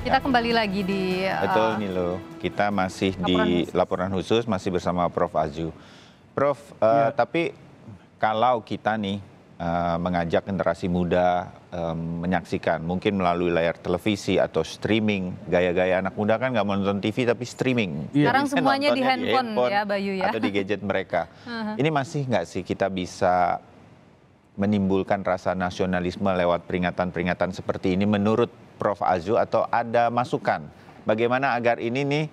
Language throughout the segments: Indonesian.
Kita kembali lagi di Betul nih loh, kita masih di laporan khusus masih bersama Prof. Azu. Prof, tapi kalau kita nih mengajak generasi muda menyaksikan, mungkin melalui layar televisi atau streaming, gaya-gaya anak muda kan nggak mau nonton TV tapi streaming. Sekarang semuanya di handphone ya Bayu ya. Atau di gadget mereka. Ini masih nggak sih kita bisa menimbulkan rasa nasionalisme lewat peringatan-peringatan seperti ini menurut Prof. Azu, atau ada masukan bagaimana agar ini nih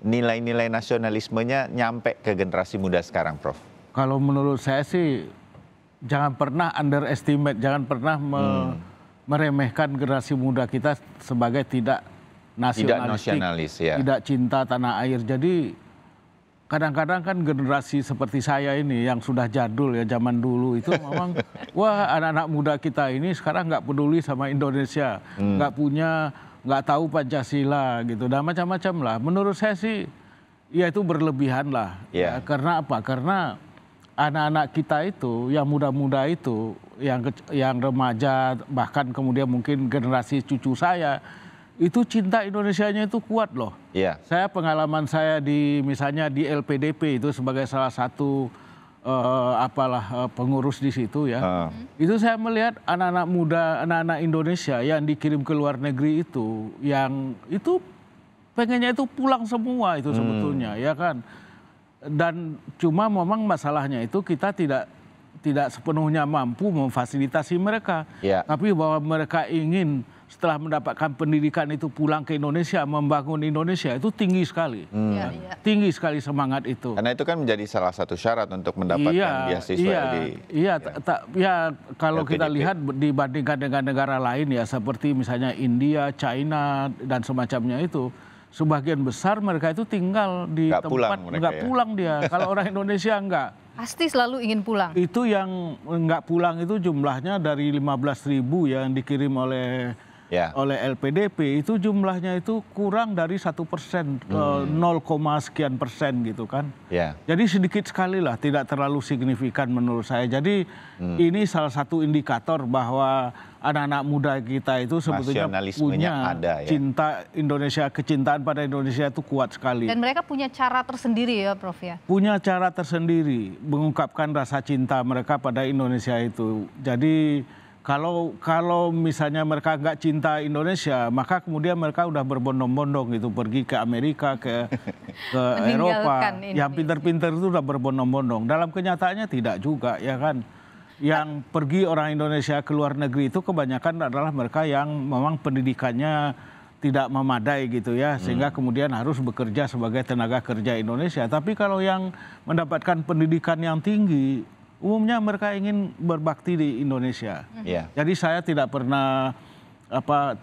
nilai-nilai nasionalismenya nyampe ke generasi muda sekarang, Prof? Kalau menurut saya sih jangan pernah underestimate, jangan pernah meremehkan generasi muda kita sebagai tidak nasionalis, ya. Tidak cinta tanah air. Jadi kadang-kadang kan generasi seperti saya ini yang sudah jadul ya zaman dulu itu memang wah anak-anak muda kita ini sekarang nggak peduli sama Indonesia, nggak tahu Pancasila gitu dan macam-macam lah. Menurut saya sih ya itu berlebihan lah. Yeah. Karena apa? Karena anak-anak kita itu yang muda-muda itu yang remaja bahkan kemudian mungkin generasi cucu saya itu cinta Indonesianya itu kuat loh. Yeah. Saya pengalaman saya misalnya di LPDP itu sebagai salah satu pengurus di situ ya. Itu saya melihat anak-anak muda, anak-anak Indonesia yang dikirim ke luar negeri itu yang itu pengennya itu pulang semua itu sebetulnya ya kan. Dan cuma memang masalahnya itu kita tidak sepenuhnya mampu memfasilitasi mereka. Yeah. Tapi bahwa mereka ingin setelah mendapatkan pendidikan itu pulang ke Indonesia, membangun Indonesia itu tinggi sekali. Tinggi sekali semangat itu. Karena itu kan menjadi salah satu syarat untuk mendapatkan beasiswa kalau kita lihat dibandingkan dengan negara lain ya seperti misalnya India, China dan semacamnya itu, sebagian besar mereka itu tinggal di tempat nggak pulang dia. Kalau orang Indonesia enggak. Pasti selalu ingin pulang. Itu yang nggak pulang itu jumlahnya dari 15.000 yang dikirim oleh LPDP itu jumlahnya itu kurang dari 1%, 0, sekian persen gitu kan. Yeah. Jadi sedikit sekali lah, tidak terlalu signifikan menurut saya. Jadi ini salah satu indikator bahwa anak-anak muda kita itu sebetulnya punya cinta Indonesia, kecintaan pada Indonesia itu kuat sekali. Dan mereka punya cara tersendiri ya Prof ya? Punya cara tersendiri mengungkapkan rasa cinta mereka pada Indonesia itu. Jadi kalau misalnya mereka nggak cinta Indonesia, maka kemudian mereka udah berbondong-bondong gitu pergi ke Amerika, ke Eropa. Yang pinter-pinter itu udah berbondong-bondong. Dalam kenyataannya tidak juga ya kan. Yang pergi orang Indonesia ke luar negeri itu kebanyakan adalah mereka yang memang pendidikannya tidak memadai gitu ya, sehingga kemudian harus bekerja sebagai tenaga kerja Indonesia. Tapi kalau yang mendapatkan pendidikan yang tinggi, umumnya mereka ingin berbakti di Indonesia. Jadi saya tidak pernah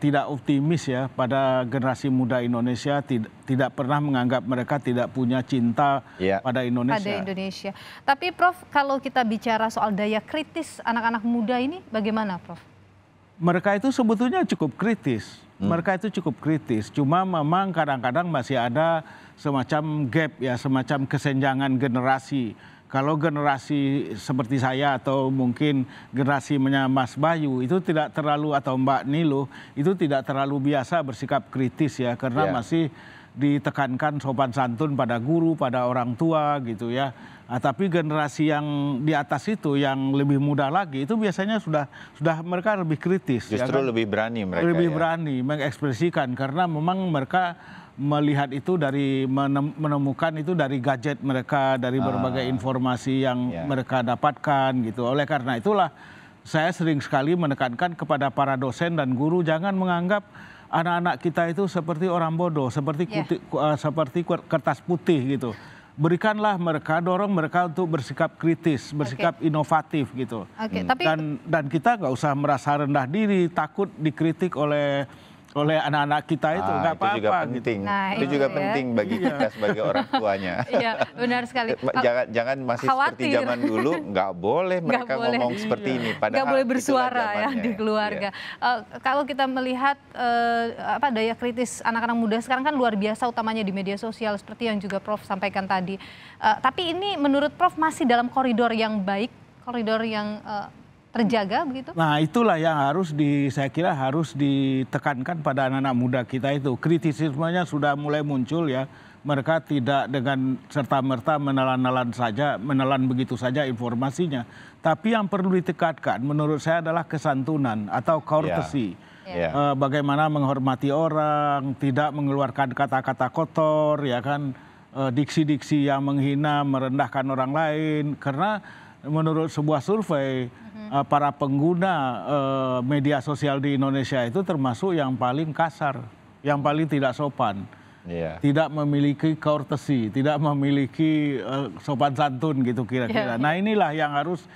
tidak optimis ya pada generasi muda Indonesia, tidak pernah menganggap mereka tidak punya cinta pada Indonesia. Tapi Prof, kalau kita bicara soal daya kritis anak-anak muda ini bagaimana Prof? Mereka itu sebetulnya cukup kritis. Mereka itu cukup kritis. Cuma memang kadang-kadang masih ada semacam gap ya, semacam kesenjangan generasi. Kalau generasi seperti saya atau mungkin generasinya Mas Bayu itu tidak terlalu, atau Mbak Nilo itu tidak terlalu biasa bersikap kritis ya, karena masih ditekankan sopan santun pada guru, pada orang tua gitu ya. Nah, tapi generasi yang di atas itu yang lebih muda lagi itu biasanya sudah mereka lebih kritis. Justru ya kan? Lebih berani mereka. Lebih berani mengekspresikan karena memang mereka melihat itu dari menemukan itu dari gadget mereka, dari berbagai informasi yang mereka dapatkan gitu. Oleh karena itulah saya sering sekali menekankan kepada para dosen dan guru jangan menganggap anak-anak kita itu seperti orang bodoh, seperti kertas putih gitu. Berikanlah mereka, dorong mereka untuk bersikap kritis, bersikap inovatif gitu. Dan kita nggak usah merasa rendah diri, takut dikritik oleh anak-anak kita itu, nggak apa-apa gitu. Nah, itu juga penting bagi kita sebagai orang tuanya. Iya, benar sekali. Jangan masih seperti zaman dulu, nggak boleh mereka ngomong seperti ini. Padahal nggak boleh bersuara ya di keluarga. Kalau kita melihat daya kritis anak-anak muda sekarang kan luar biasa, utamanya di media sosial seperti yang juga Prof sampaikan tadi. Tapi ini menurut Prof masih dalam koridor yang baik, koridor yang terjaga begitu? Nah, itulah yang saya kira harus ditekankan pada anak-anak muda kita itu. Kritisismenya sudah mulai muncul ya. Mereka tidak dengan serta-merta menelan begitu saja informasinya. Tapi yang perlu ditekankan menurut saya adalah kesantunan atau courtesy. Bagaimana menghormati orang, tidak mengeluarkan kata-kata kotor, ya kan, diksi-diksi yang menghina, merendahkan orang lain. Karena menurut sebuah survei, para pengguna media sosial di Indonesia itu termasuk yang paling kasar, yang paling tidak sopan. Tidak memiliki courtesy, tidak memiliki sopan santun gitu kira-kira. Nah, inilah yang harus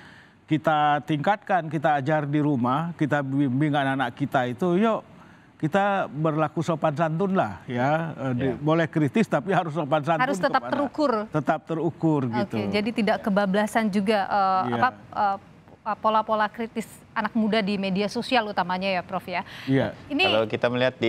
kita tingkatkan, kita ajar di rumah, kita bimbing anak-anak kita itu, yuk kita berlaku sopan santun lah ya. Boleh kritis tapi harus sopan santun. Harus tetap terukur. Tetap terukur gitu. Jadi tidak kebablasan juga pola-pola kritis anak muda di media sosial utamanya ya Prof ya. Kalau kita melihat di